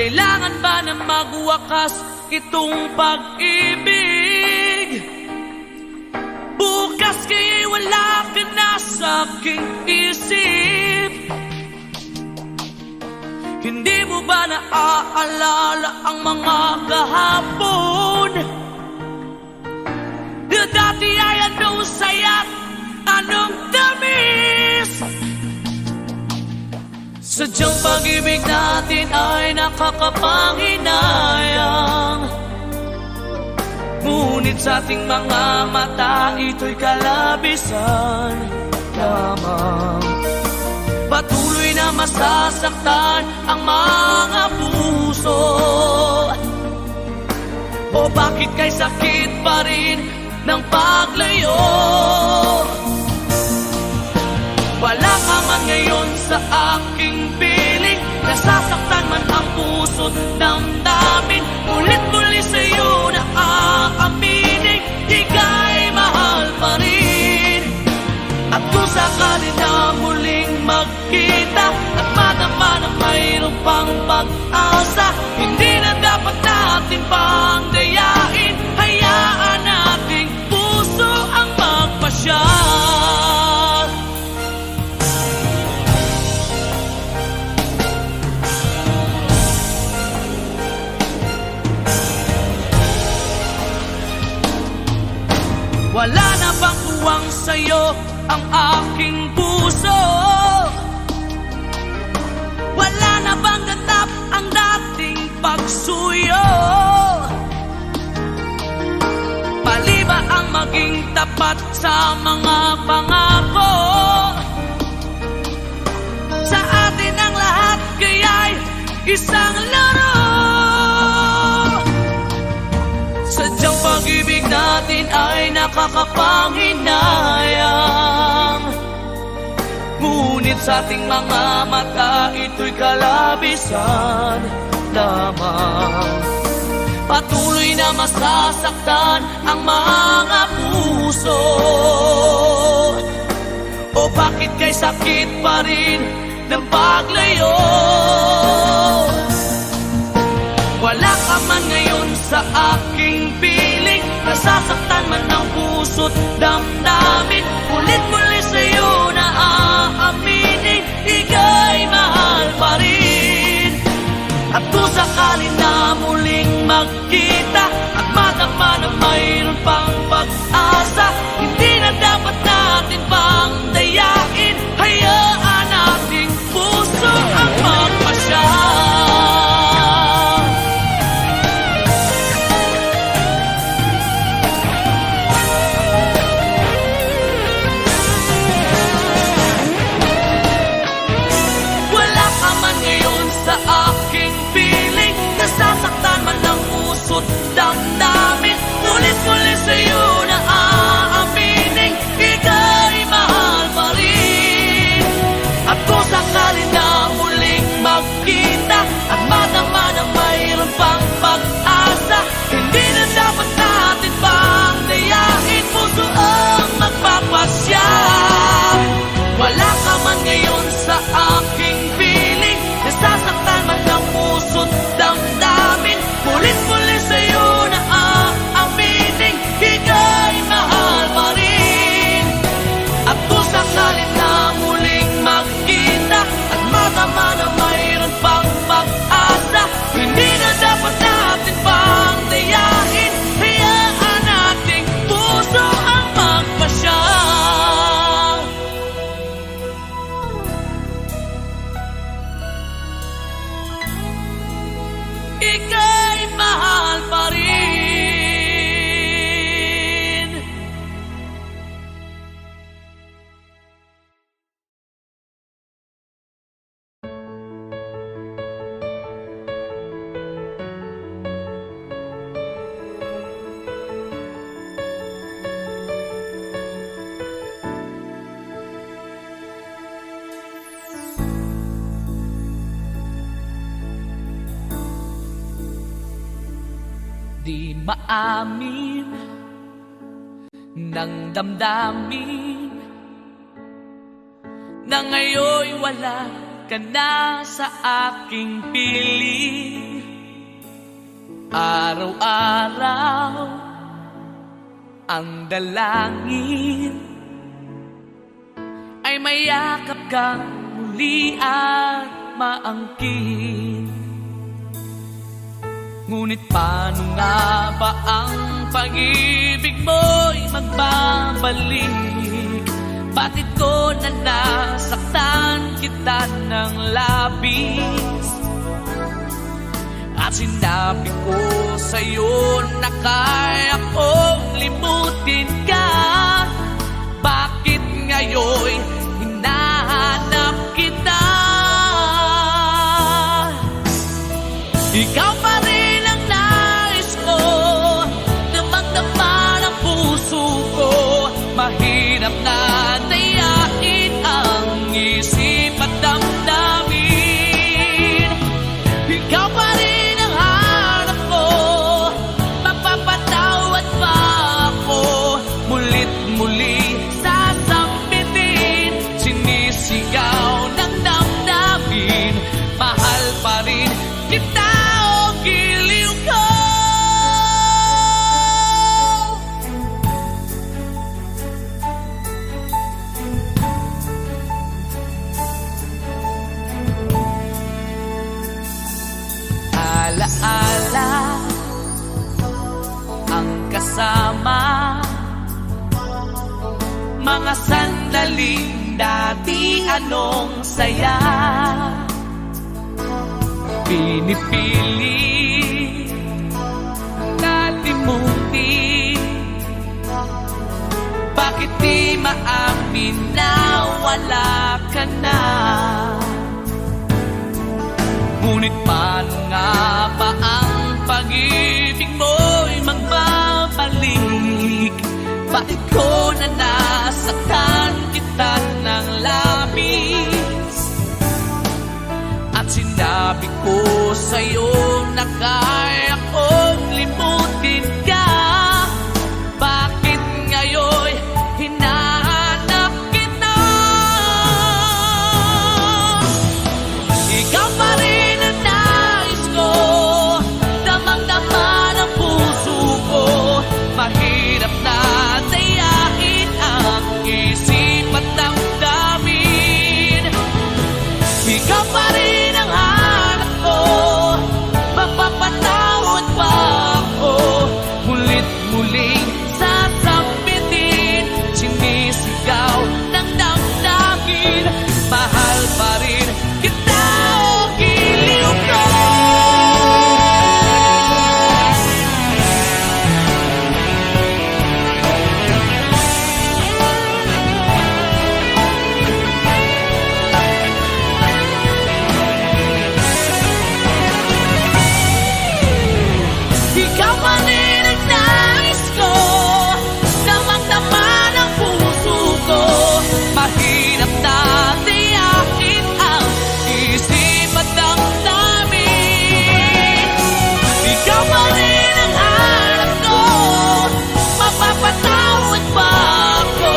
Kailangan ba na magwakas itong pag-ibig? Bukas kaya'y wala ka na sa aking isip. Hindi mo ba naaalala ang mga kahapon? Na dati ay anong saya't anong tamis. Sadyang pag-ibig natin ay nakakapanghinayang, ngunit sa ating mga mata ito'y kalabisan lamang. Patuloy na masasaktan ang mga puso. O bakit kay sakit pa rin ng paglayo? Wala ka man ngayon sa aking piling, nasasaktan man ang puso't damdamin. Ulit-muli sa'yo na aaminin, di ka'y mahal pa rin. At kung sakali na muling magkita at madama na mayroong pang pag-asa, hindi na dapat natin pang dayain. Hayaan nating puso ang magpasya. Wala na bang uwang sa'yo ang aking puso? Wala na bang ganap ang dating pagsuyo? Mali ba ang maging tapat sa mga pangako? Sa atin ang lahat kaya'y isang laro. Sadyang pag-ibig natin ay nakakapanghinayang, ngunit sa ating mga mata ito'y kalabisan lamang. Patuloy na masasaktan ang mga puso. O bakit kay sakit pa rin ng paglayo? Wala ka man ngayon sa aking piling, nasasaktan man ang puso't damdamin. Ulit-muli sa'yo na aaminin, ika'y mahal pa rin. At kung sakali na muling magkita at madama na mayroon pang pag-asa, hindi na dapat natin pang dayain. Hayaan nating puso ang magpasya. Nasasaktan man ang puso't damdamin. Ulit-muli sa'yo na aaminin, ika'y mahal pa rin. At kung sakali na muling magkita at madama na mayroon pang pag-asa, hindi na dapat natin pang dayain. Puso ang magpapasya. Wala ka man ngayon sa aking piling, nasasaktan man ang puso't damdamin. Ulit-muli sa'yo na aaminin, ika'y mahal pa rin. At kung sakali na muling magkita at madama na mayroon pang pag-asa, hindi na dapat natin pang dayain. Hayaan nating puso ang magpasya. Ika'y mahal pa rin. Di maamin ng damdamin na ngayon'y wala ka na sa aking piling. Araw-araw ang dalangin ay mayakap kang muli at maangkin. Ngunit paano nga ba ang pag-ibig mo'y magbabalik? Bakit ko na nasaktan kita ng labis? At sinabi ko sa'yo na kaya kong limutin ka. Bakit ngayon hinahanap kita? Ikaw pa rin ang nais ko, damang-dama ng puso ko. Mahirap na dayain ang isip at damdamin. Ikaw pa rin ang hanap ko, mapapatawad pa ako. Mulit-muli sasambitin, sinisigaw ng damdamin. Mahal pa rin kita o giliw ko. Alaala ang kasama, mga sandaling dati anong saya. Pinipili kalimutin, bakit di maamin na wala ka na? Ngunit paano nga ba ang pag-ibig mo'y magbabalik? Bakit ko na nasaktan kita ng labis? At sinabi ko sa'yo na kaya kong limutin ka. Bakit ngayon hinahanap kita? Ikaw pa rin ang nais ko, damang-dama ng puso ko. Mahirap na dayain ang isip at damdamin. Ikaw pa rin ang hanap ko, mapapatawad pa ako. Mulit-muling sasambitin, sinisigaw ng damdamin. Mahal pa rin kita o giliw ko. Ikaw pa rin ang nais ko, damang-dama ng puso ko. Mahirap na dayain ang isip at damdamin. Ikaw pa rin ang hanap ko, mapapatawad pa ako.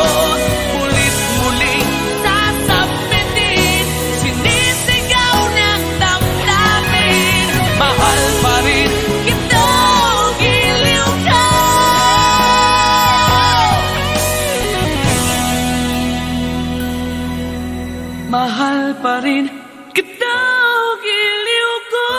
Mulit-muling sasambitin, sinisigaw ng damdamin. Mahal pa rin kita o giliw ka. Mahal pa rin kita o giliw ko.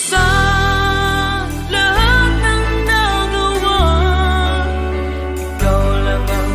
Sa lahat ng nagawa, ikaw lang ang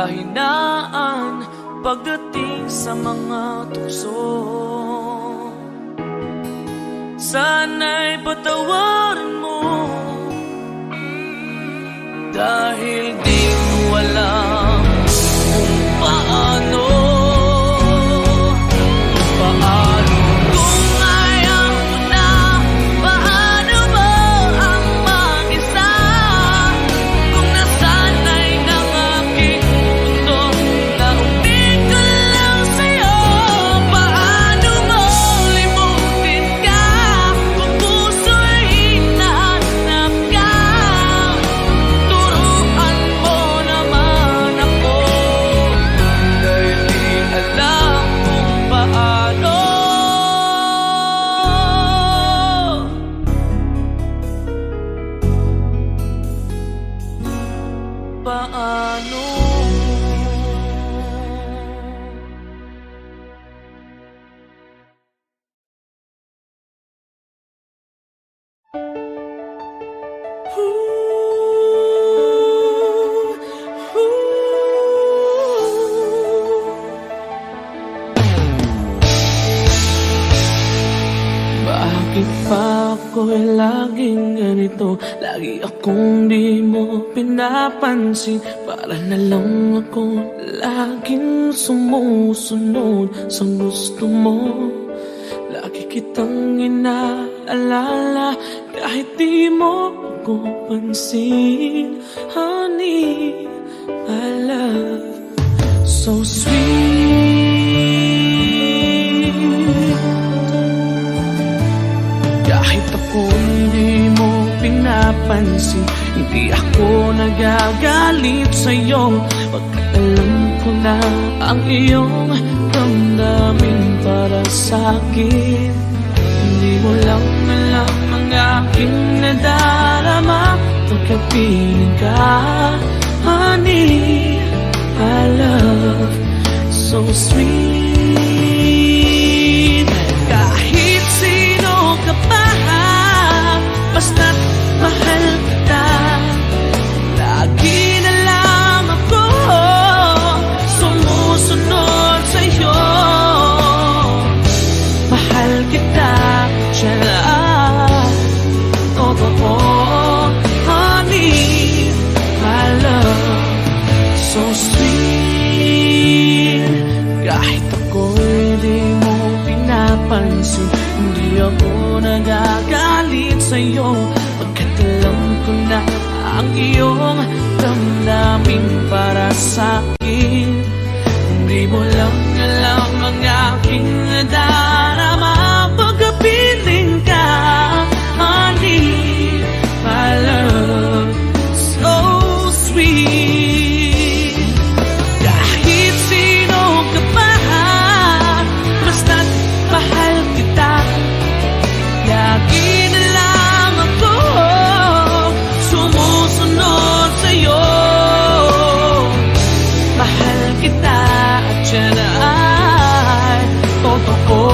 kahinaan pagdating sa mga tukso. Sana'y patawarin mo, dahil di mo alam kung paano. Kung ayaw mo na, paano mo ang mag-isa? Kung nasanay ng aking mundo na umig ko lang sa'yo, paano mo limutin ka? Kung puso'y hinahanap ka, turuan mo naman ako, dahil di alam kung paano. Paano? Bakit pa ako'y laging ganito? Lagi akong di mo pinapansin. Para na lang ako laging sumusunod sa gusto mo. Lagi kitang inaalala kahit di mo ako pansin. Honey, I love so sweet. Kahit ako hindi mo pinapansin, hindi ako nagagalit sa'yo, pagkat alam ko na ang iyong damdamin para sa'kin. Hindi mo lang alam ang aking nadarama pagkapiling ka. Honey, I love so sweet. Kahit sino ka pa, basta't mahal kita, lagi na lang ako sumusunod sa'yo. Mahal kita, siya lang totoo. Honey, I love so sweet. Kahit ako'y di mo pinapansin, hindi ako nagagalit sa'yo, pagkat alam ko na ang iyong damdamin para sa'kin. Hindi mo lang alam ang aking nadarama pagkapiling ka. Honey, I love so sweet. Kahit sino ka pa, basta't mahal kita, lagi na lang ako sumusunod sa'yo. Mahal kita at siya na ay totoo.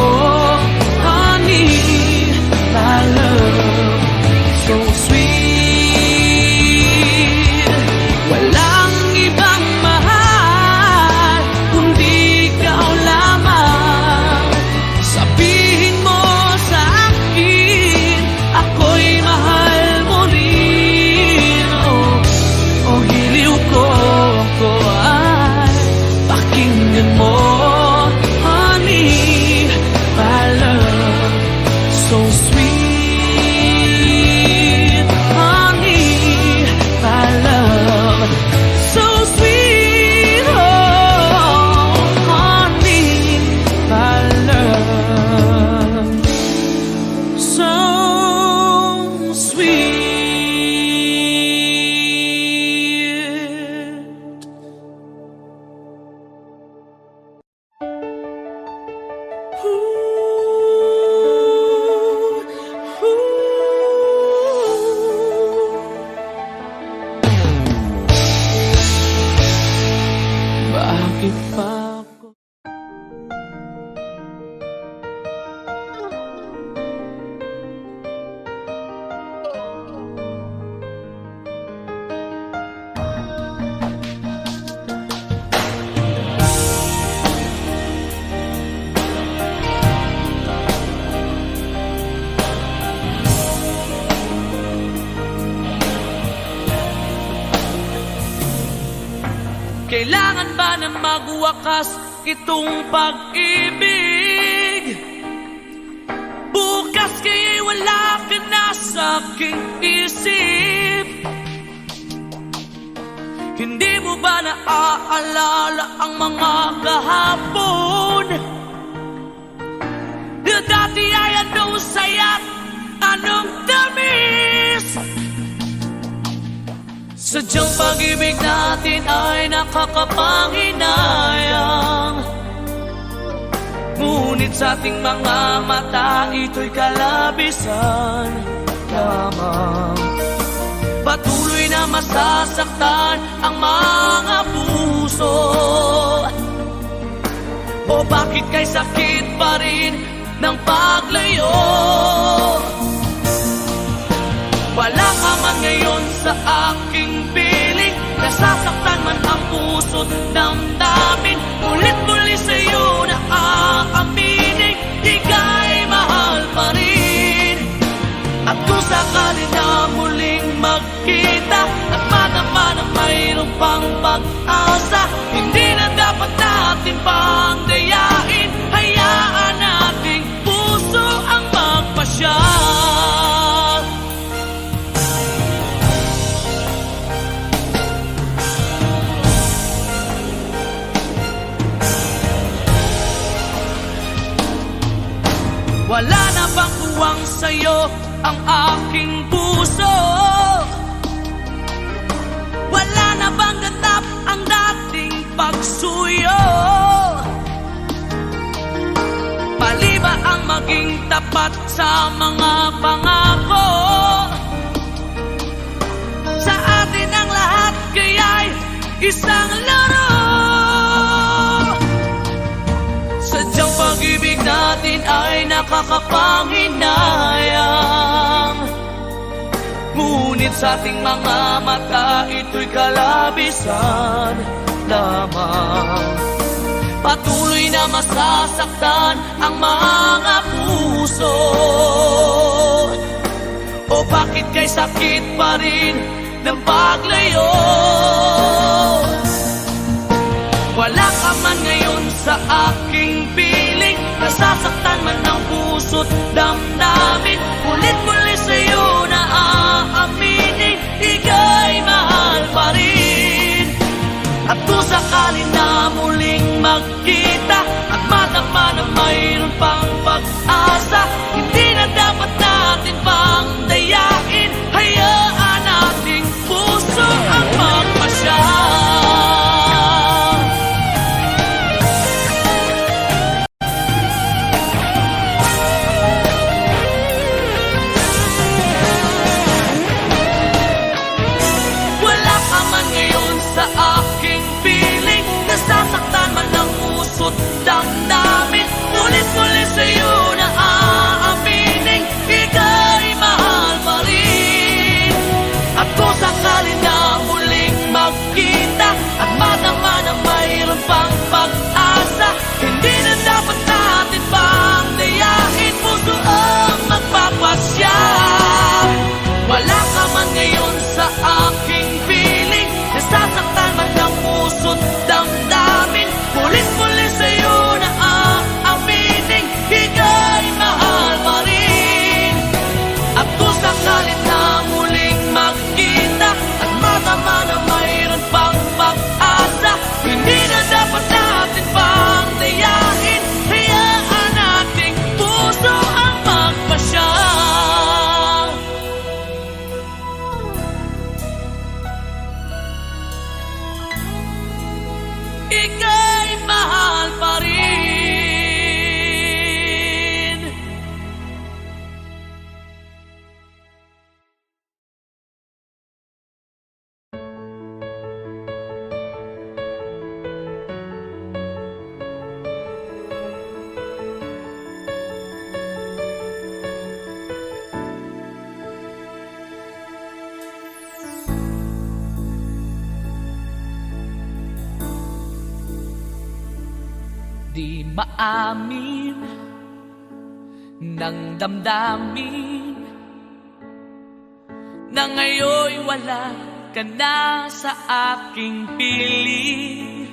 Kailangan ba na magwakas itong pag-ibig? Bukas kaya'y wala ka na sa aking isip. Hindi mo ba naaalala ang mga kahapon? Na dati ay anong saya't anong tamis. Sadyang pag-ibig natin ay nakakapanghinayang. Ngunit sa ating mga mata ito'y kalabisan lamang. Patuloy na masasaktan ang mga puso. O bakit kay sakit pa rin ng paglayo? Wala ka man ngayon sa aking piling. Nasasaktan man ang puso't damdamin. Ulit-muli sa'yo na aaminin, di ka'y mahal pa rin. At kung sakali na muling magkita at madama na mayroong pang pag-asa, hindi na dapat natin pang dayain. Hayaan nating puso ang magpasya. Wala na bang tuwang sa'yo ang aking puso? Wala na bang ganap ang dating pagsuyo? Mali ba ang maging tapat sa mga pangako? Sa atin ang lahat kaya'y isang laro. Sadyang pag-ibig natin ay nakakapanghinayang. Ngunit sa ating mga mata ito'y kalabisan lamang. Patuloy na masasaktan ang mga puso. O bakit kay sakit pa rin ng paglayo? Wala ka man ngayon sa aking piling. Nasasaktan man ang puso't damdamin. Ulit-muli sa'yo na aaminin, ika'y mahal pa rin. At kung sakali na muling magkita at madama na mayroon pang pag-asa, hindi na dapat natin pang dayain. Hayaan nating puso ang magpasya. Sa aking piling, nasasaktan man ang puso't damdamin. Ulit-muli sa'yo na aaminin, ika'y mahal pa rin. At kung sakali na muling magkita at madama na mayroon pang pag-asa, hindi na dapat natin pang dayain. Puso ang magpapasya. Wala ka man ngayon sa aking piling. Nasasaktan man ang puso't damdamin. Ulit-muli sa'yo na aaminin, ika'y mahal pa rin. At kung sakali na muling magkita at madama na mayroon pang pag-asa, hindi na dapat natin pang dayain. Hayaan nating puso ang magpasya. Ika'y mahal pa rin. Di maamin ng damdamin na ngayon'y wala ka na sa aking piling.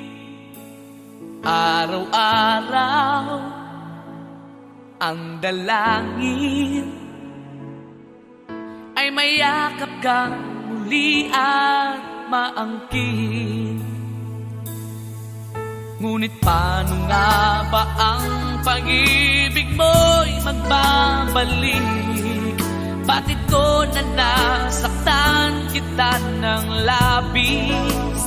Araw-araw ang dalangin ay mayakap kang muli at maangkin. Ngunit paano nga ba ang pag-ibig mo'y magbabalik? Bakit ko na nasaktan kita ng labis?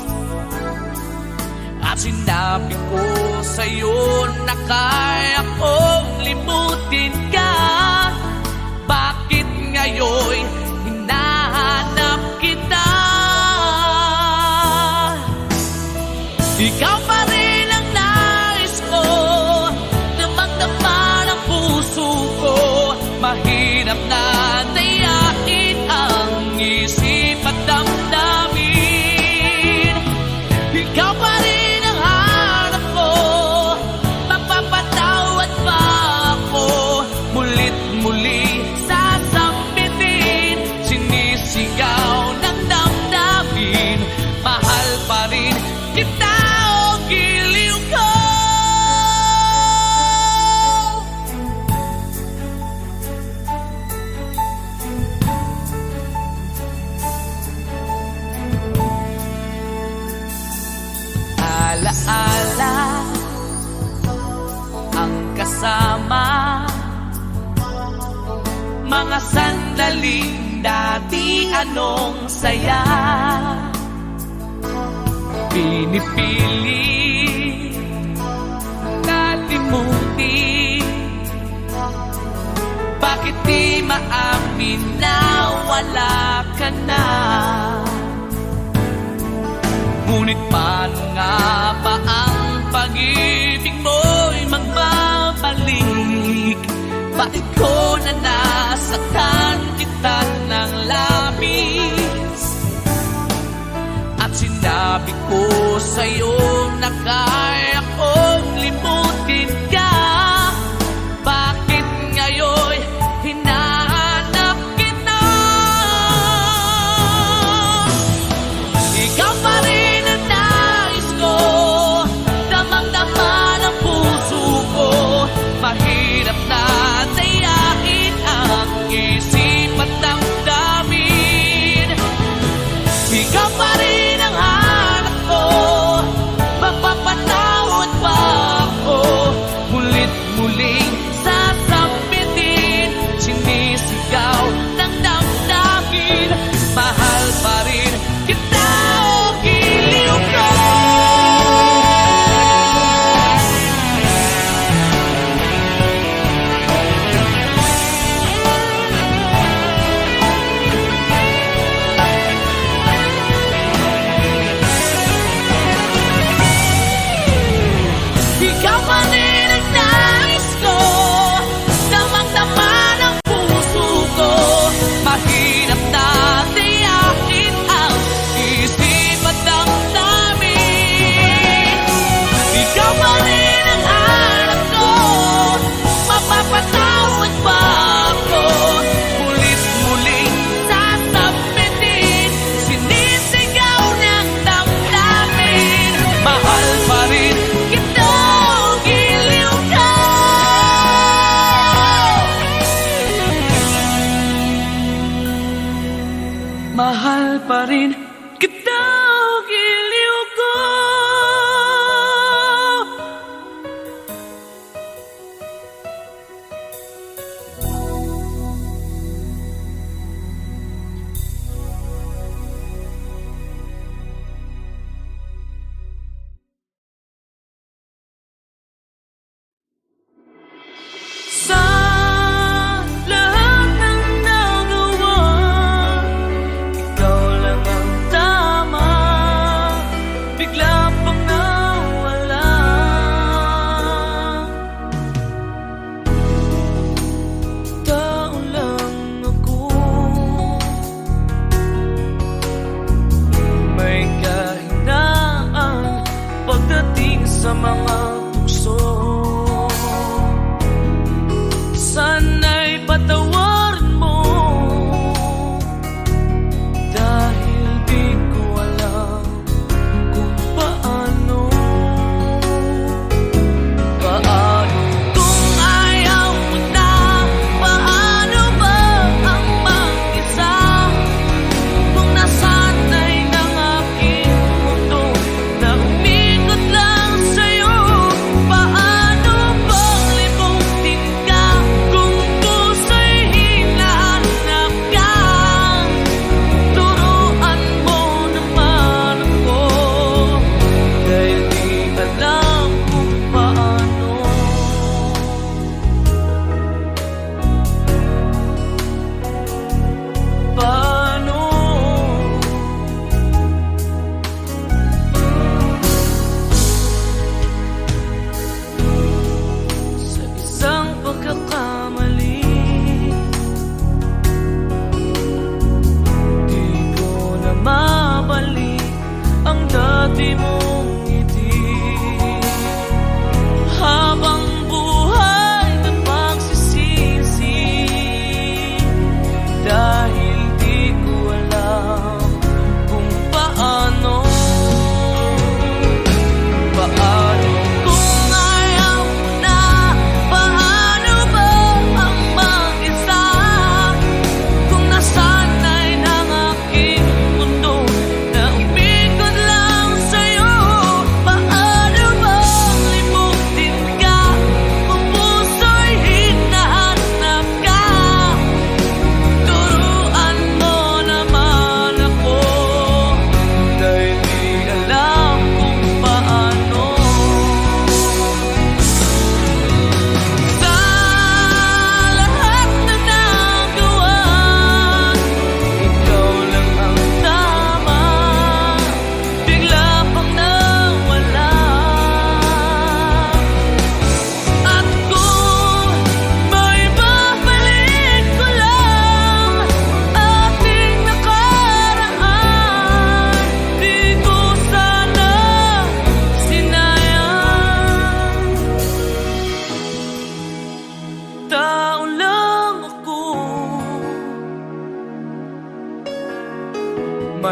At sinabi ko sa'yo na kaya kong limutin ka. Bakit ngayon hinahanap kita? Ikaw pa rin ang nais ko, damang-dama ng puso ko. Mahirap na dayain ang isip at damdamin. Ikaw pa rin ang hanap ko, mapapatawad pa ako. Mulit-muli sasambitin, sinisigaw ng damdamin. Mahal pa rin kita o giliw ko. Alaala ang kasama, mga sandaling dati anong saya. Pinipili kalimutin, bakit di maamin na wala ka na? Ngunit paano nga ba ang pag-ibig mo'y magbabalik? Bakit ko na nasaktan kita ng labis? At sinabi ko sa'yo na kaya kong limutin ka. Bakit ngayon hinahanap kita? Ikaw pa rin ang nais ko, damang-dama ng puso ko. Mahirap na dayain ang isip at damdamin. Ikaw pa rin ang hanap ko, mapapatawad pa ako. Mulit-muling sasambitin, sinisigaw ng damdamin. Mahal pa rin kita o giliw ko. Ikaw pa rin ang nais ko, damang-dama ng puso ko. Mahirap na dayain ang isip at damdamin. Ikaw pa rin ang hanap ko, mapapatawad pa ako. Mulit-muling sasambitin, sinisigaw ng damdamin. Mahal pa rin kita o giliw ka. Mahal pa rin kita o giliw ko. Sa lahat ng nagawa, ikaw lang ang tama. Bigla pang nawala. Tao lang ako, may kahinaan pagdating sa mga tukso. Sana'y patawarin mo, dahil di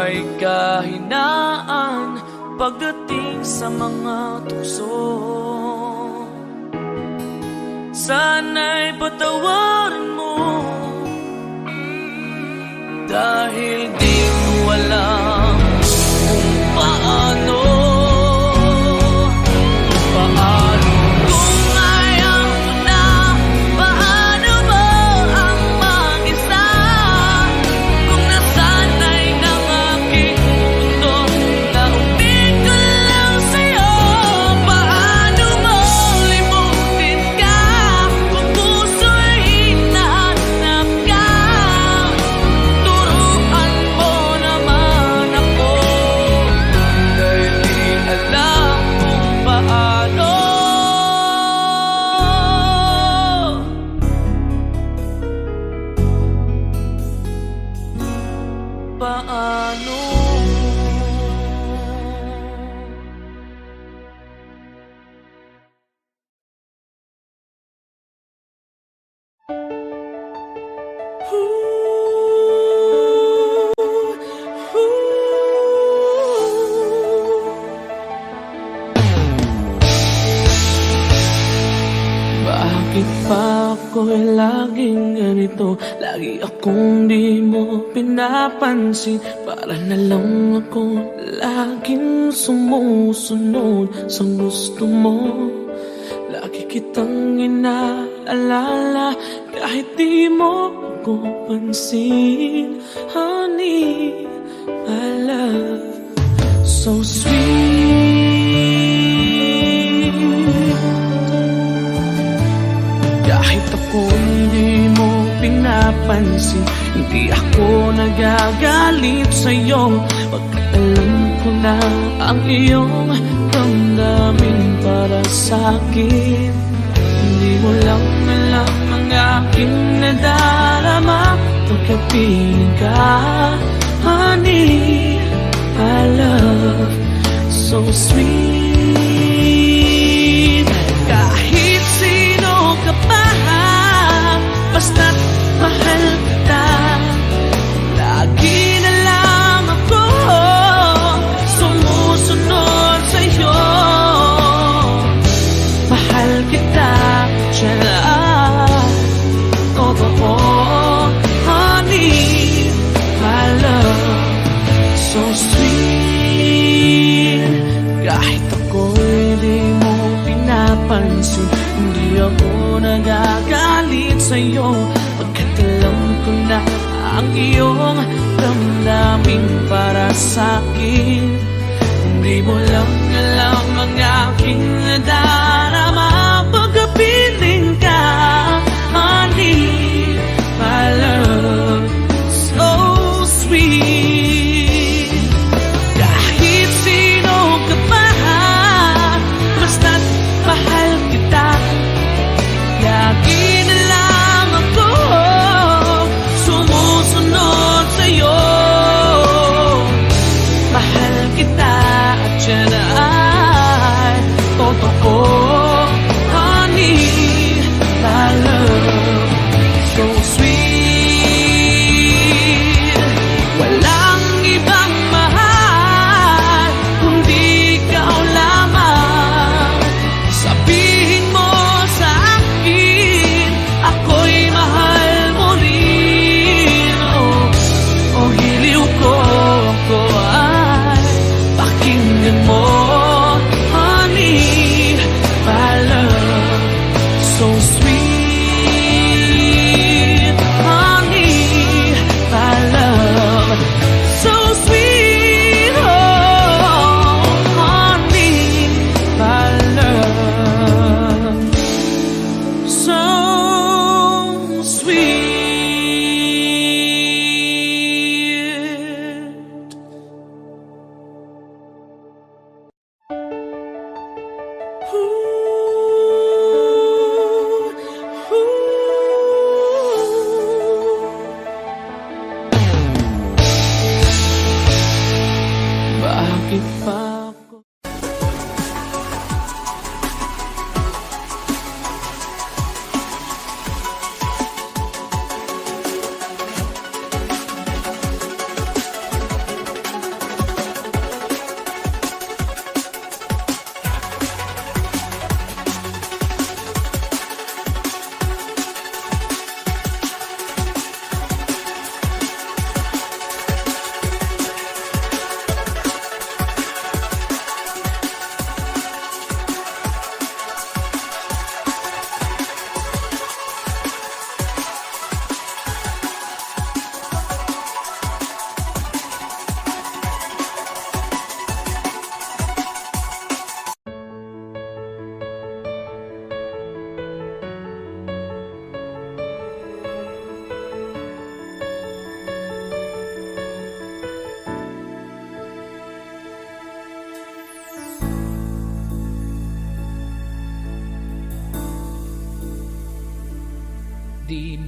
may kahinaan pagdating sa mga tukso. Sana'y patawarin mo, dahil di mo alam kung paano. Kung ayaw mo na, paano mo ang mag-isa? Kung nasanay ng aking mundo, naubig ko lang sa'yo. Paano mo limutin ka kung puso'y hinahanap ka? Turuan mo naman ako, dahil di alam kung paano. Paano? Bakit pa ako'y laging ganito? Lagi akong di mo pinapansin. Para na lang ako laging sumusunod sa gusto mo. Lagi kitang inaalala kahit di mo ako pansin. Honey, my love, so sweet. Kahit ako hindi mo pinapansin, hindi ako nagagalit sa'yo, pagkat alam ko na ang iyong damdamin para sa'kin. Hindi mo lang alam ang aking nadarama pagkapiling ka. Honey, I love, so sweet. Kahit sino ka pa, basta't mahal kita. Lagi na lang ako sumusunod sa'yo. Mahal kita, siya totoo. Honey, my love, so sweet. Kahit ako'y di mo pinapansin, hindi ako nagagalit sa'yo, pagkat alam ko na ang iyong damdamin para sa'kin. Hindi mo lang alam ang aking nadarama pagkapiling ka. Honey, my love, so sweet. Kahit sino ka pa, basta't mahal kita. Lagi na lang ako sumusunod sa'yo. Mahal kita at siya na ay totoo.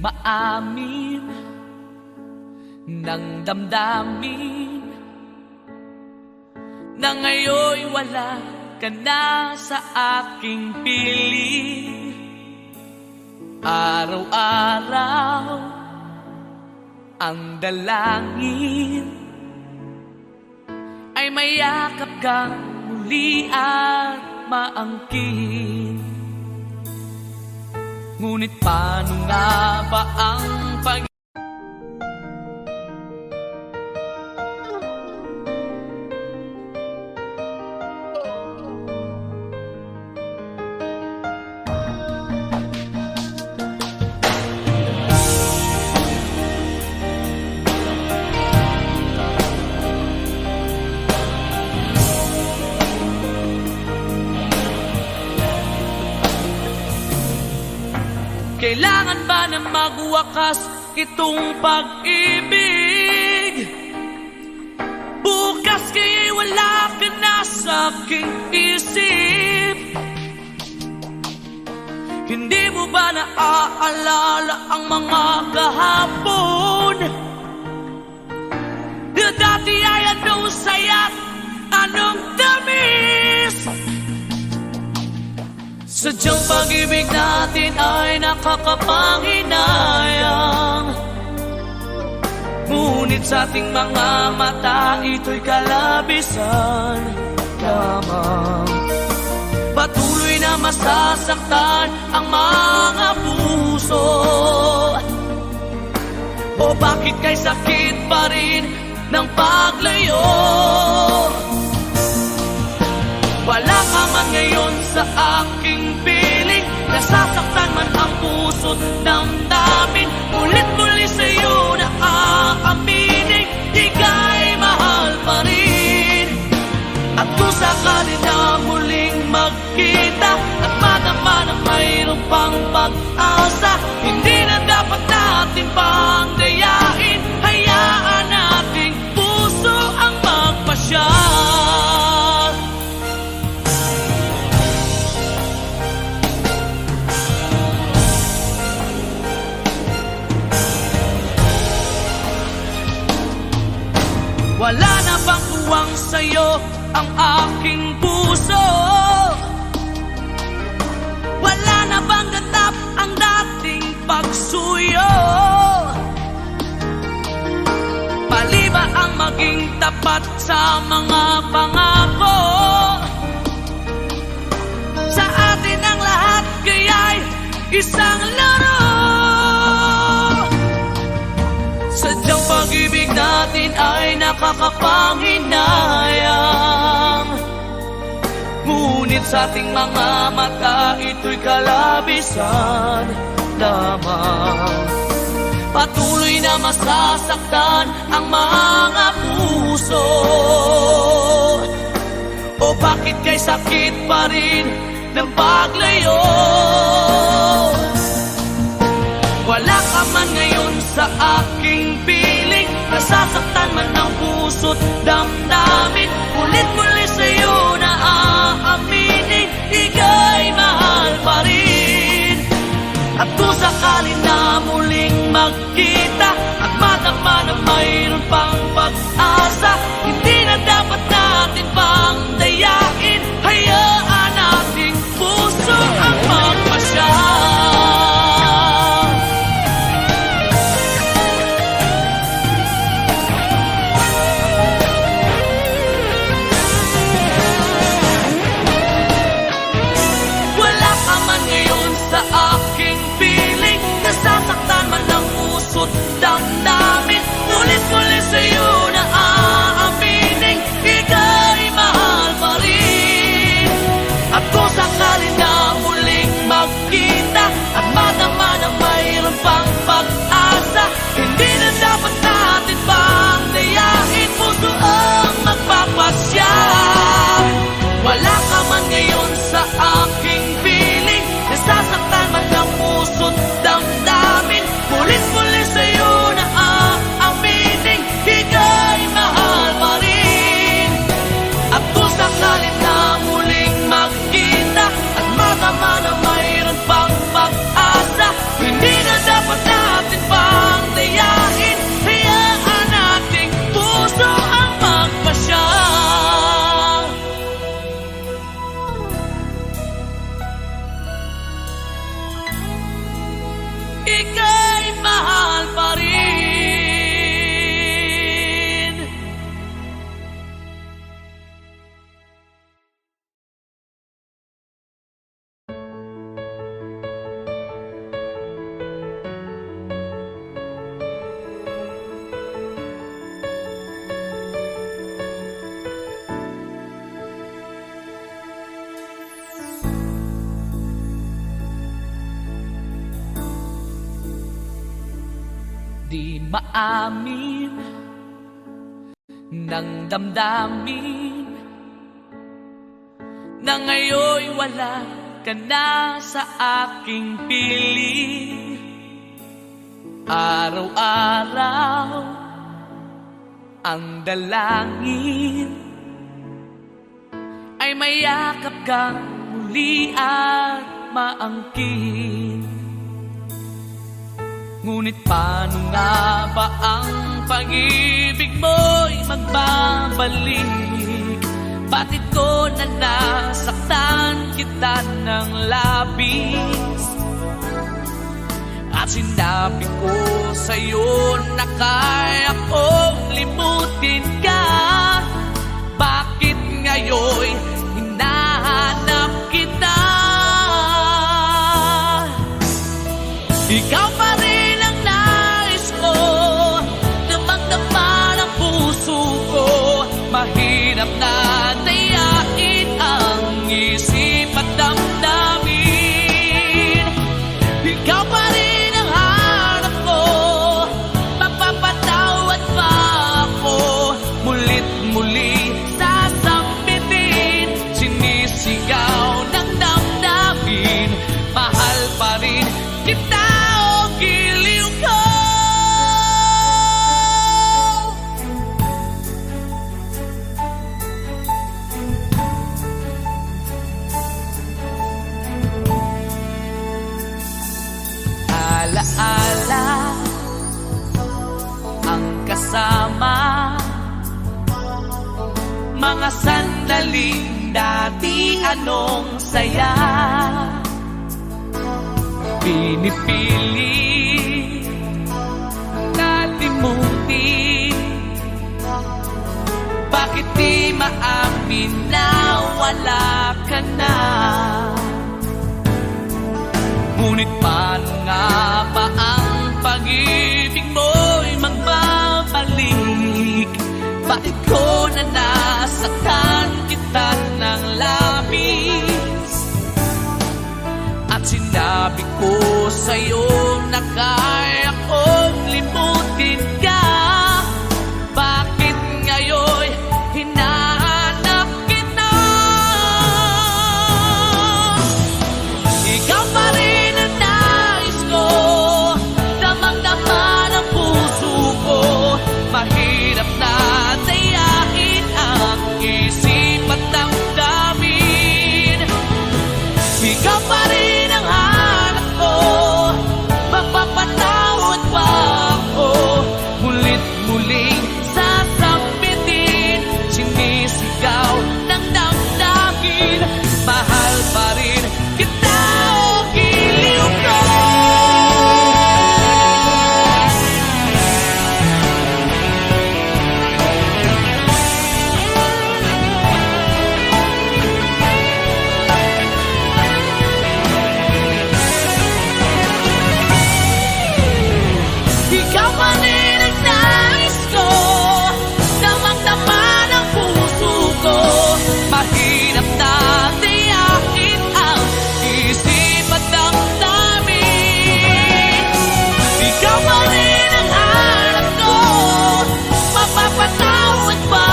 maamin ng damdamin na ngayon'y wala ka na sa aking piling. Araw-araw ang dalangin ay mayakap kang muli at maangkin. Ngunit paano nga ba ang pag kailangan ba na magwakas itong pag-ibig? Bukas kaya'y wala ka na sa aking isip. Hindi mo ba naaalala ang mga kahapon? Na dati ay anong saya't anong tamis? Sadyang pag-ibig natin ay nakakapanghinayang, ngunit sa ating mga mata ito'y kalabisan lamang. Patuloy na masasaktan ang mga puso. O bakit kay sakit pa rin ng paglayo? Wala ka man ngayon sa aking piling, nasasaktan man ang puso't damdamin. Ulit-muli sa'yo na aaminin, di ka'y mahal pa rin. At kung sakali na muling magkita at madama na mayroong pang pag-asa, hindi na dapat natin pang dayain. Hayaan nating puso ang magpasya. Wala na bang tuwang sa'yo ang aking puso? Wala na bang ganap ang dating pagsuyo? Mali ba ang maging tapat sa mga pangako? Sa atin ang lahat kaya'y isang laro. Sadyang pag-ibig natin ay nakakapanghinayang, ngunit sa ating mga mata ito'y kalabisan lamang. Patuloy na masasaktan ang mga puso. O bakit kay sakit pa rin ng paglayo? Wala ka man ngayon sa aking piling, nasasaktan man ang puso't damdamin. Ulit-muli sa'yo na aaminin, ika'y mahal pa rin. At kung sakali na muling magkita at madama na mayroon pang pag-asa, hindi na dapat natin pang dayain. Hayaan nating puso ang magpasya. Nasasaktan man ang puso't damdamin, ulit-muli sa'yo na aaminin, ika'y mahal pa rin. At kung sakali na muling magkita at madama na mayroon pang pag-asa, hindi na dapat natin pang dayain, puso ang magpapasya. Wala ka man ngayon sa aking piling, nasasaktan man ang puso't damdamin, ulit-muli sa'yo na di maamin ng damdamin na ngayon'y wala ka na sa aking piling. Araw-araw ang dalangin ay mayakap kang muli at maangkin. Ngunit paano nga ba ang pag-ibig mo'y magbabalik? Bakit ko na nasaktan kita ng labis? At sinabi ko sa'yo na kaya kong limutin ka. Bakit ngayon'y hinahanap kita? Ikaw pa rin ang nais ko, damang-dama ng puso ko. Mahirap na dayain ang isip at damdamin. Ikaw pa rin ang hanap ko, mapapatawad pa ako. Mulit muli sasambitin, sinisigaw ng damdamin. Mahal pa rin kita o giliw ko. Alaala ang kasama, mga sandaling dati anong saya. Pinipili kalimutin, bakit di maamin na wala ka na? Ngunit paano nga ba ang pag-ibig mo'y magbabalik? Bakit ko na nasaktan kita ng labis? At sinabi ko sa'yo na kaya kong limutin ka. Bakit ngayon'y hinahanap kita? Ikaw pa rin ang nais ko, damang-dama ng puso ko. Mahirap na dayain ang isip at damdamin. Ikaw pa rin ang hanap ko, mapapatawad pa ako. Mulit-muling sasambitin, sinisigaw ng damdamin. Mahal pa rin kita o giliw ko. Ikaw pa rin ang nais ko, damang-dama ng puso ko. Mahirap na dayain ang isip at damdamin. Ikaw pa rin ang hanap ko, mapapatawad pa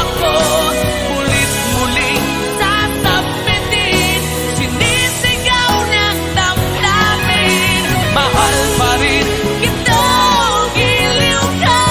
ako. Mulit-muling sasambitin, sinisigaw ng damdamin. Mahal pa rin kita o giliw ka.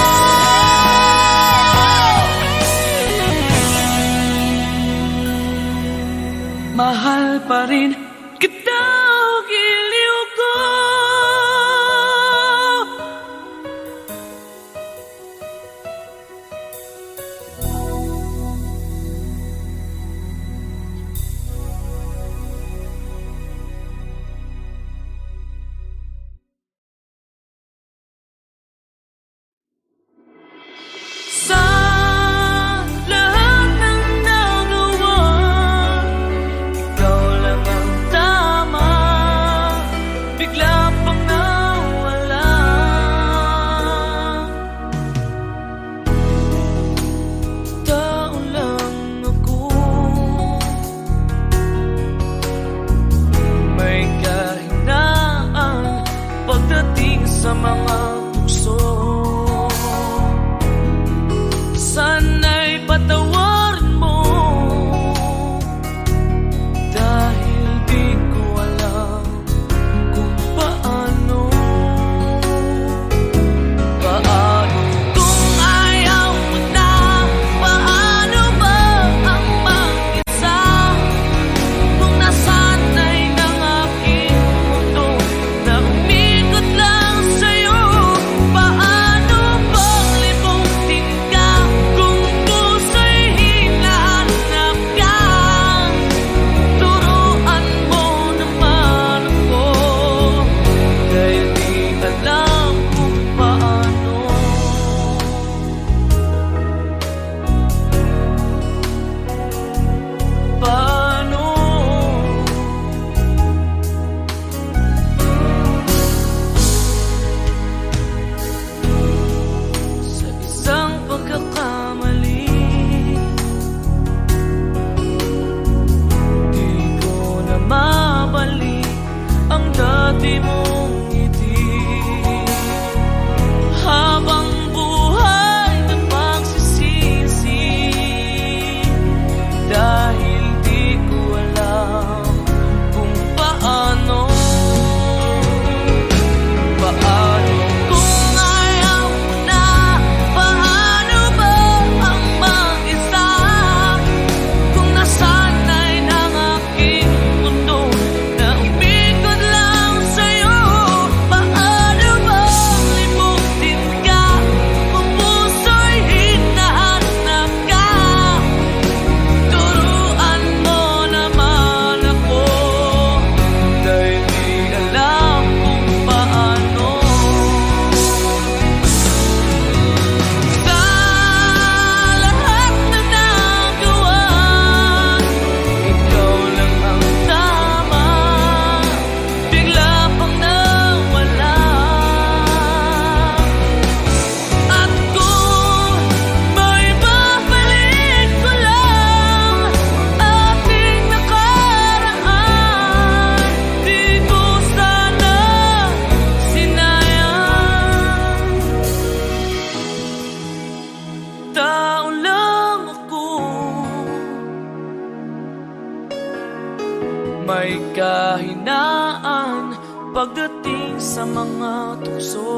pagdating sa mga tukso.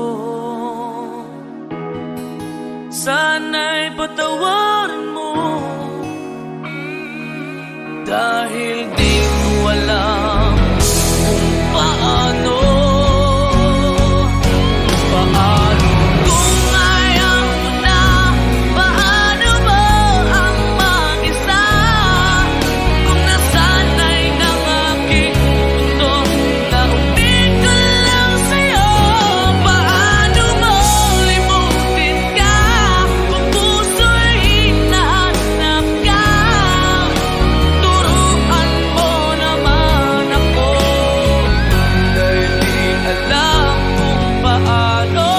Sana'y patawarin mo, dahil di ko alam kung paano. Kung ayaw mo na, paano mo ang mag-isa? Kung nasanay ng aking mundo, naubig ko lang sa'yo. Paano mo limutin ka, kung puso'y hinahanap ka? Turuan mo naman ako, dahil di alam kung paano.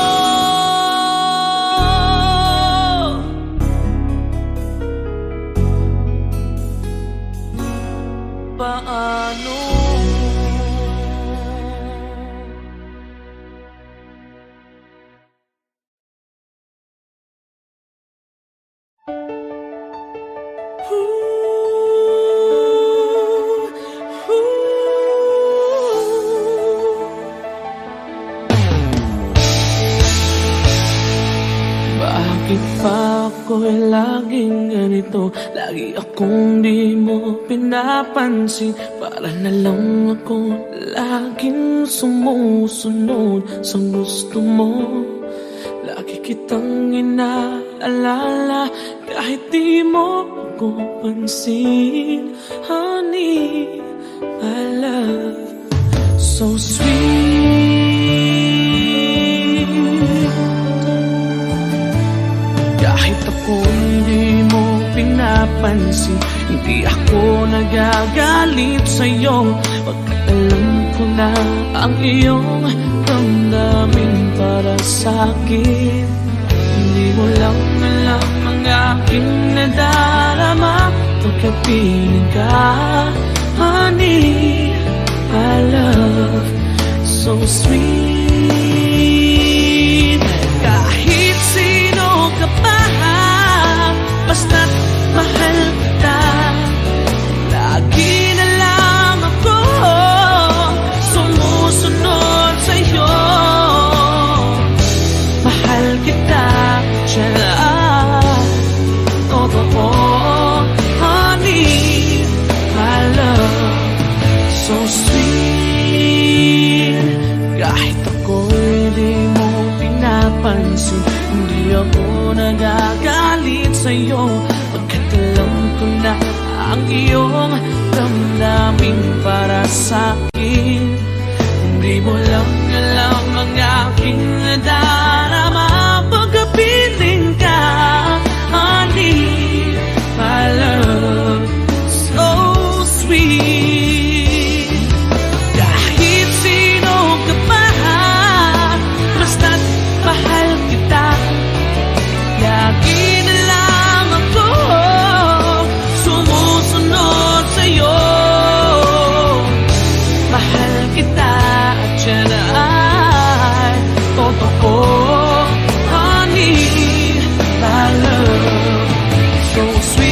Paano? Bakit pa ako'y laging ganito? Lagi akong di mo pinapansin. Para na lang ako laging sumusunod sa gusto mo. Lagi kitang inaalala kahit di mo ako pansin. Honey, my love, so sweet. Kahit ako hindi mo pinapansin, hindi ako nagagalit sa'yo, pagkat alam ko na ang iyong damdamin para sa'kin. Hindi mo lang alam ang aking nadarama pagkapiling ka. Honey, my love, so sweet. Kahit sino ka pa, basta't mahal kita, lagi na lang ako sumusunod sa'yo. Mahal kita, tiyan, totoo. Honey, my love, so sweet. Kahit ako'y di mo pinapansin, hindi ako nagagalit sa'yo, pagkat alam ko na ang iyong damdamin para sa'kin. Hindi mo lang alam ang aking nadarama pagkapiling ka. Honey, my love, so sweet. Kahit sino ka pa, basta't mahal kita, lagi na lang ako sumusunod sa'yo. Mahal kita at yan ay totoo. Honey, my love, so sweet.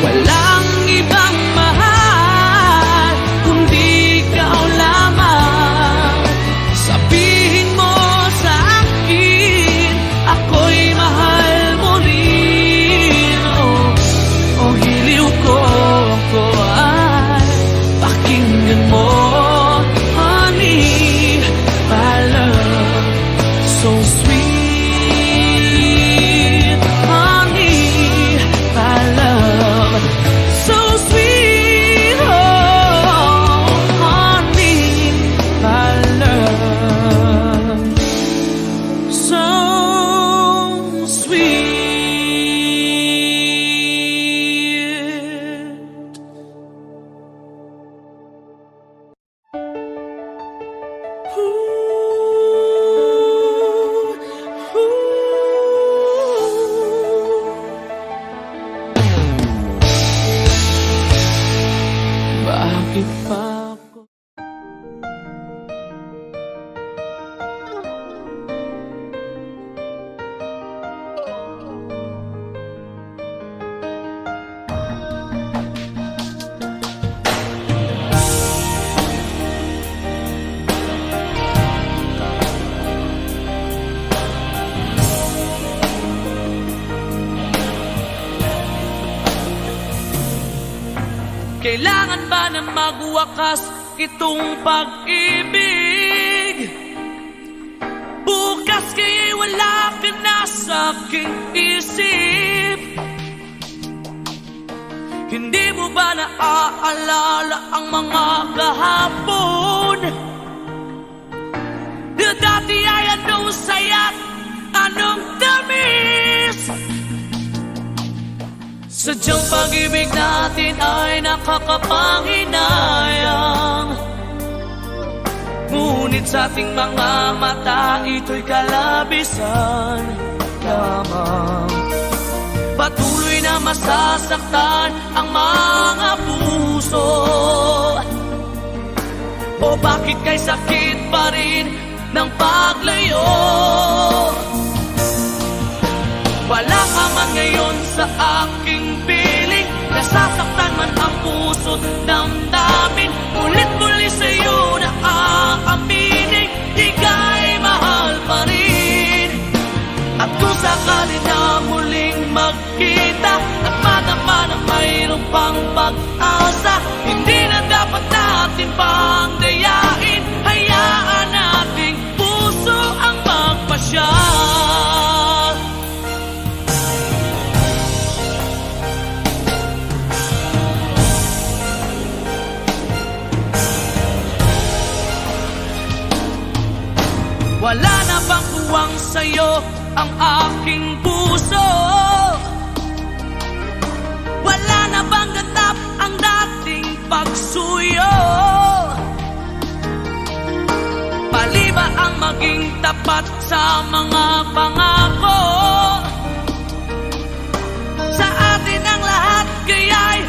Walang ibang mahal kundi ikaw lamang. Sabihin mo sa akin, ako'y mahal mo rin. Oh, hiliw ko, ako ay pakinggan mo. Honey, my love, so sweet. Honey, my love, so sweet. Oh, honey, my love, so sweet. Ooh, Kailangan ba na magwakas itong pag-ibig? Bukas kaya'y wala ka na sa aking isip. Hindi mo ba naaalala ang mga kahapon? Na dati ay anong saya't anong tamis. Sadyang pag-ibig natin ay nakakapanghinayang. Ngunit sa ating mga mata ito'y kalabisan lamang. Patuloy na masasaktan ang mga puso. O bakit kay sakit pa rin ng paglayo? Wala ka man ngayon sa aking piling. Nasasaktan man ang puso't damdamin. Ulit-muli sa'yo na aaminin, di ka'y mahal pa rin. At kung sakali na muling magkita at madama na mayroong pang pag-asa, hindi na dapat natin pang dayain. Hayaan nating puso ang magpasya. Wala na bang buwang sa'yo ang aking puso? Wala na bang ganap ang dating pagsuyo? Mali ba ang maging tapat sa mga pangako? Sa atin ang lahat kaya'y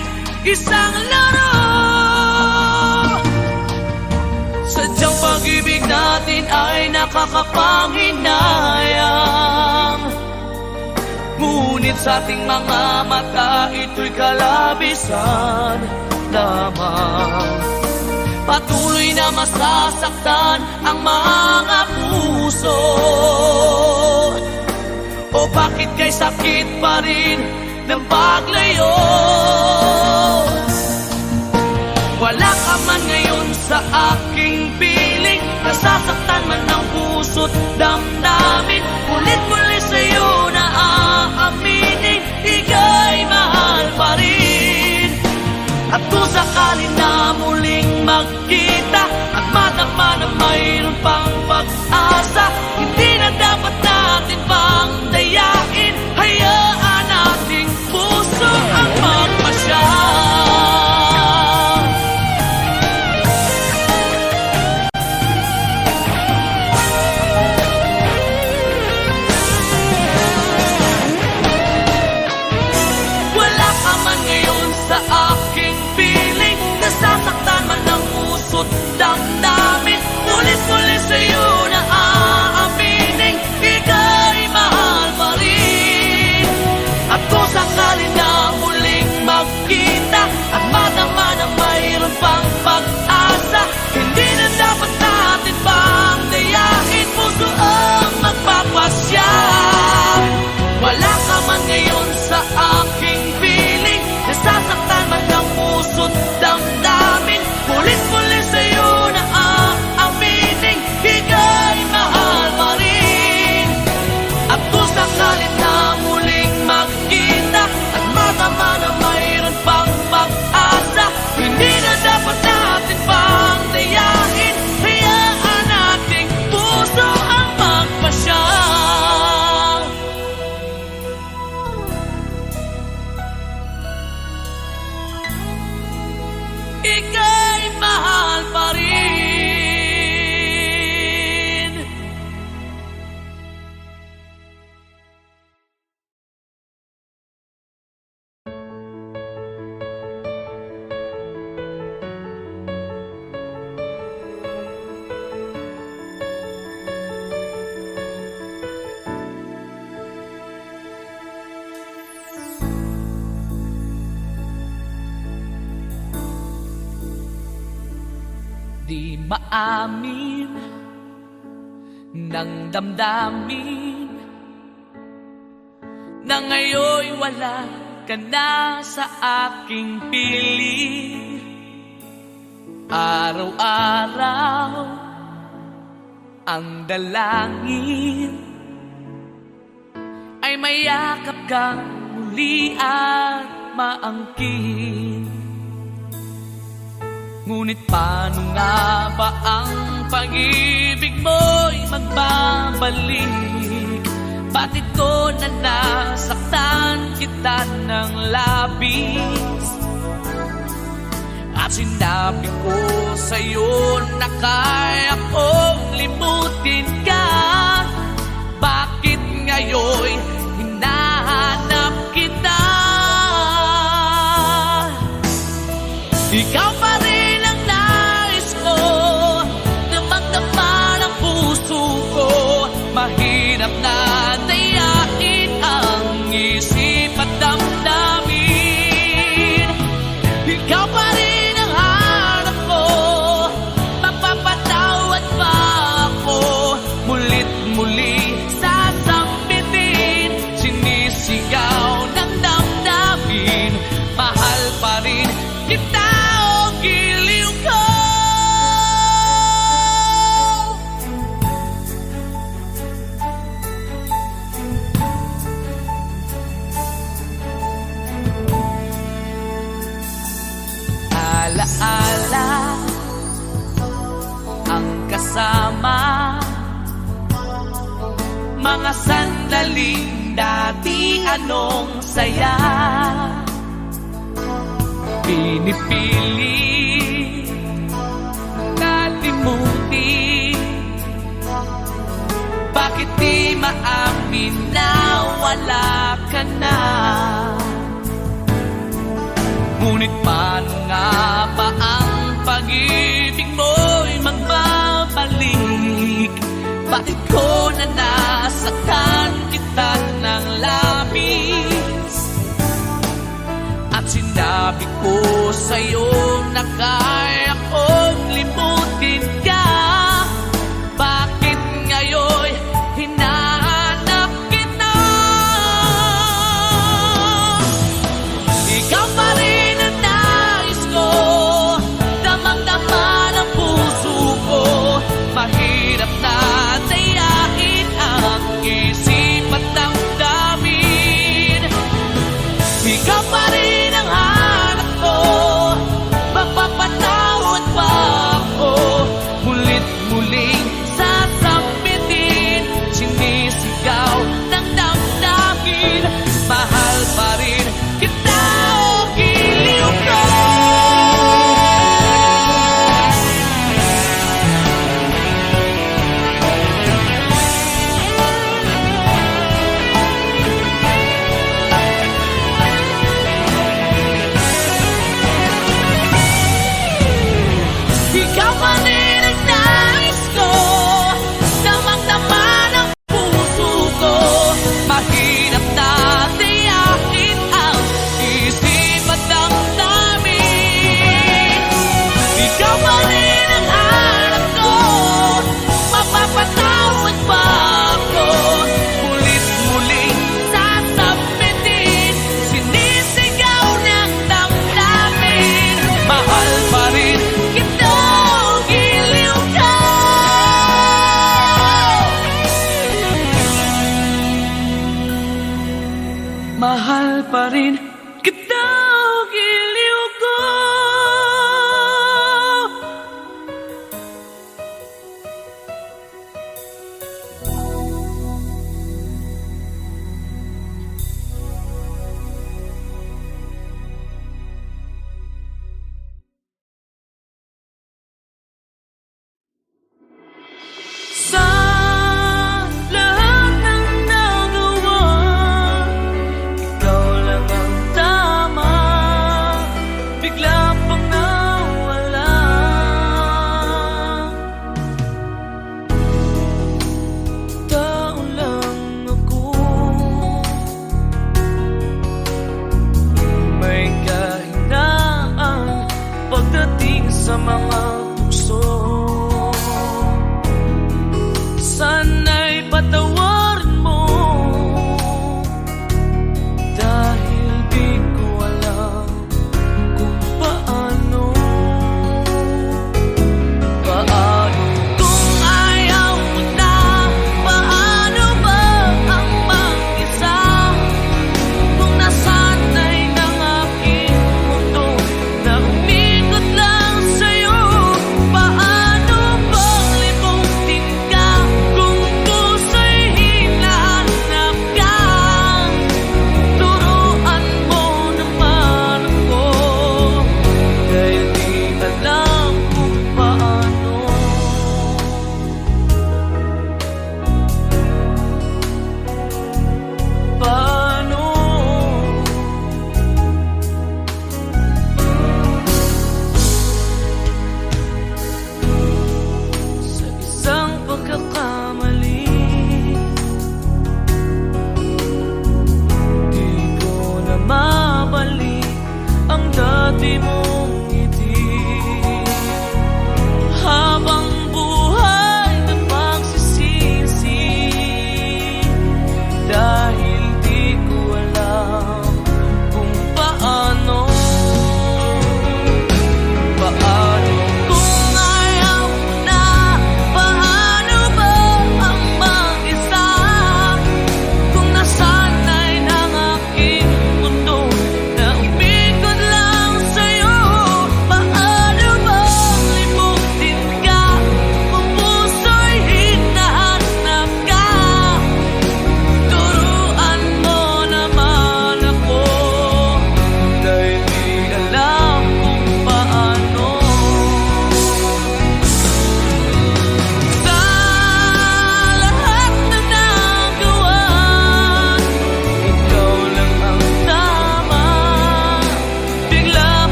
isang laro. Sadyang pag-ibig natin ay nakakapanghinayang. Ngunit sa ating mga mata ito'y kalabisan lamang. Patuloy na masasaktan ang mga puso. O bakit kay sakit pa rin ng paglayo? Wala ka man ngayon sa aking piling. Nasasaktan man ang puso't damdamin. Ulit-muli sa'yo na aaminin, ika'y mahal pa rin. At kung sakali na muling magkita at madama na mayroon pang pag-asa, hindi na dapat natin pang dayain. Hayaan nating puso ang magpasya. Sa aking piling, nasasaktan man ang puso't damdamin. Ulit-ulit sa'yo na aaminin, ika'y mahal pa rin. At kung sakali na muling magkita at madama na mayroon pang pag-asa, hindi na dapat natin pang dayain. Puso ang magpapasya. Wala ka man ngayon sa aking piling. Nasasaktan man ang puso't damdamin. Ulit-muli sa'yo na aaminin, ika'y mahal pa rin. At kung sakali na muling magkita at madama na mayroon pang pag-asa, hindi na dapat natin pang dayain. Hayaan nating puso ang magpasya. Ika'y mahal pa rin. Di maamin ng damdamin na ngayon'y wala ka na sa aking piling. Araw-araw ang dalangin ay mayakap kang muli at maangkin. Ngunit paano nga ba ang pag-ibig mo'y magbabalik? Bakit ko na nasaktan kita ng labis? At sinabi ko sa'yo na kaya kong limutin ka. Bakit ngayon hinahanap kita? Ikaw pa rin ang nais ko, damang-dama ng puso ko. Mahirap na dayain ang isip at damdamin. Ikaw pa rin ang hanap ko, mapapatawad ba ako? Mulit-muli sasambitin, sinisigaw ng damdamin. Mahal pa rin kita o giliw ko. Alaala ang kasama, mga sandaling dati anong saya. Pinipili kalimutin, bakit di maamin na wala ka na? Ngunit paano nga ba ang pag-ibig mo'y magbabalik? Bakit ko na nasaktan kita ng labis? At sinabi ko sa'yo na kaya kong limutin ka. Bakit ngayon hinahanap kita? Ikaw pa rin ang nais ko, damang-dama ng puso ko. Mahirap na dayain ang isip at damdamin. Ikaw pa rin ang hanap ko, mapapatawad ba ako? Mulit-muling sasambitin, sinisigaw ng damdamin. Mahal pa rin kita o giliw ko. Ikaw pa rin ang nais ko, damang-dama ng puso ko. Mahirap na dayain ang isip at damdamin. Ikaw pa rin ang hanap ko, mapapatawad ba ako? Mulit-muling sasambitin, sinisigaw ng damdamin. Mahal pa rin kita o giliw ka. Mahal pa rin kita o giliw ko. Sa lahat ng nagawa, ikaw lang ang tama. Bigla pang nawala. Tao lang ako, may kahinaan pagdating sa mga tukso. Sana'y patawarin mo, dahil di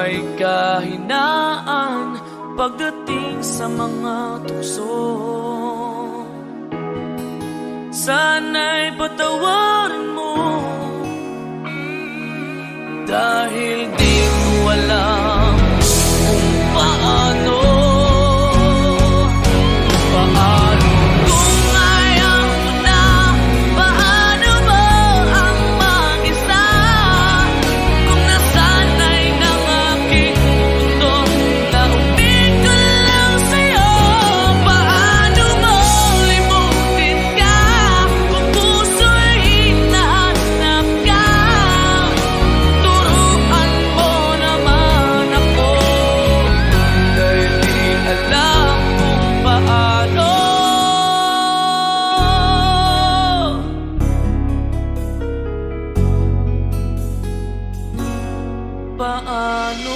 may kahinaan pagdating sa mga tukso. Sana'y patawarin mo, dahil di ko alam kung paano. Kung ayaw mo na, paano mo ang mag-isa? Kung nasanay ng aking mundo, naubig ko lang sa'yo. Paano mo limutin ka kung puso'y hinahanap ka? Turuan mo naman ako, dahil di alam kung paano. Paano?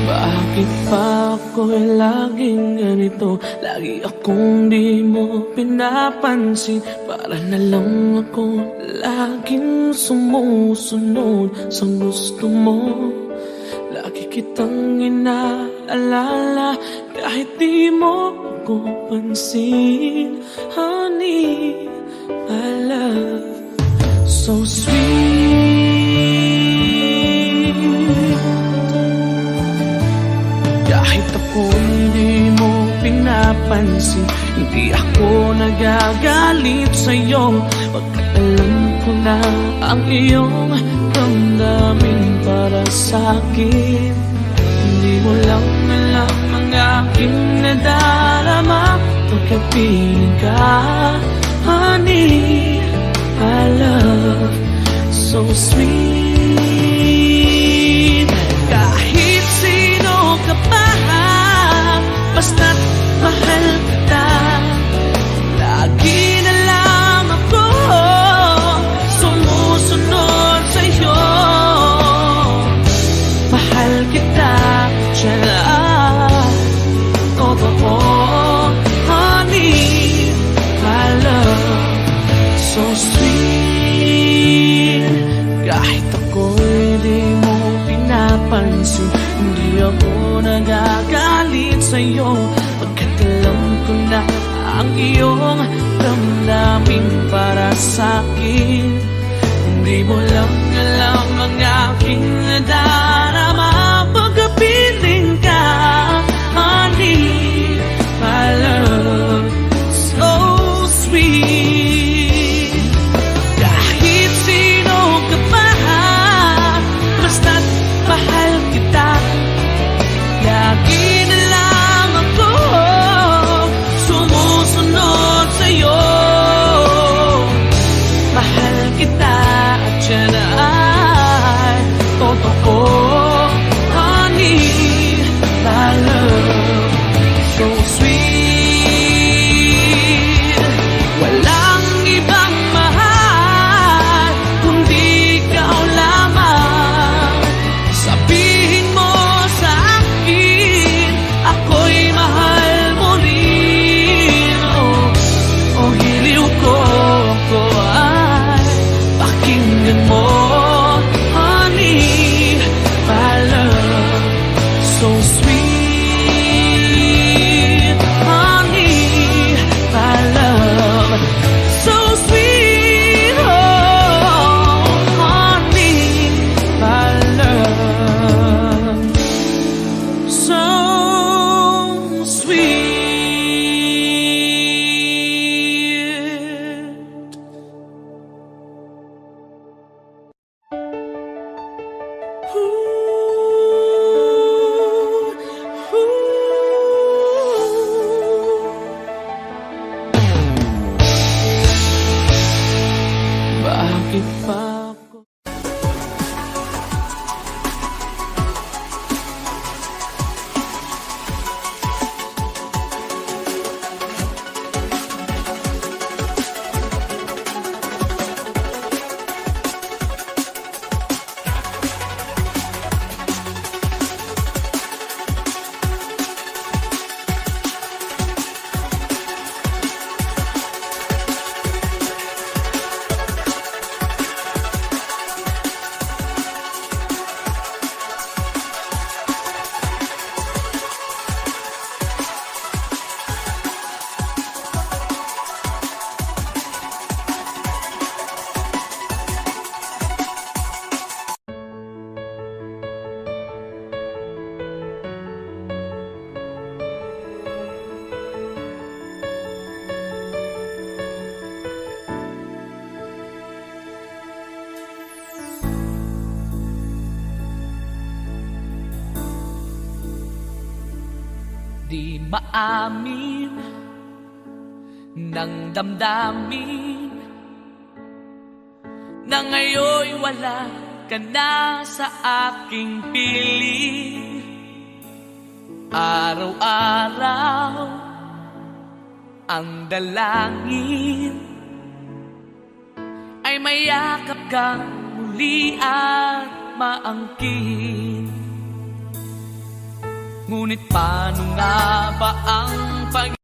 Bakit pa ako'y laging ganito? Lagi akong di mo pinapansin. Para na lang ako laging sumusunod sa gusto mo. Lagi kitang inaalala kahit di mo ko pansin. Honey, I love so sweet. Kahit ako hindi mo pinapansin, hindi ako nagagalit sa'yo, pagkat alam ko na ang iyong damdamin para sa'kin. Hindi mo lang alam ang aking nadarama pagkapiling ka. Honey, I love so sweet. Kahit sino ka pa, basta't mahal kita. Lagi na lang ako sumusunod sa'yo. Mahal kita, siya lang totoo. Honey, I love so sweet. Kahit ako'y di mo pinapansin, hindi ako nagagalit sa'yo, pagkat alam ko na ang iyong damdamin para sa'kin. Hindi mo lang alam ang aking nadarama pagkapiling ka. Honey, my love, so sweet. Kahit sino ka pa, basta't mahal kita. Lagi na lang ako sumusunod sa'yo. Mahal kita at siya na ay totoo. Honey, maamin ng damdamin na ngayon'y wala ka na sa aking piling. Araw-araw ang dalangin ay mayakap kang muli at maangkin. Ngunit paano nga ba ang pag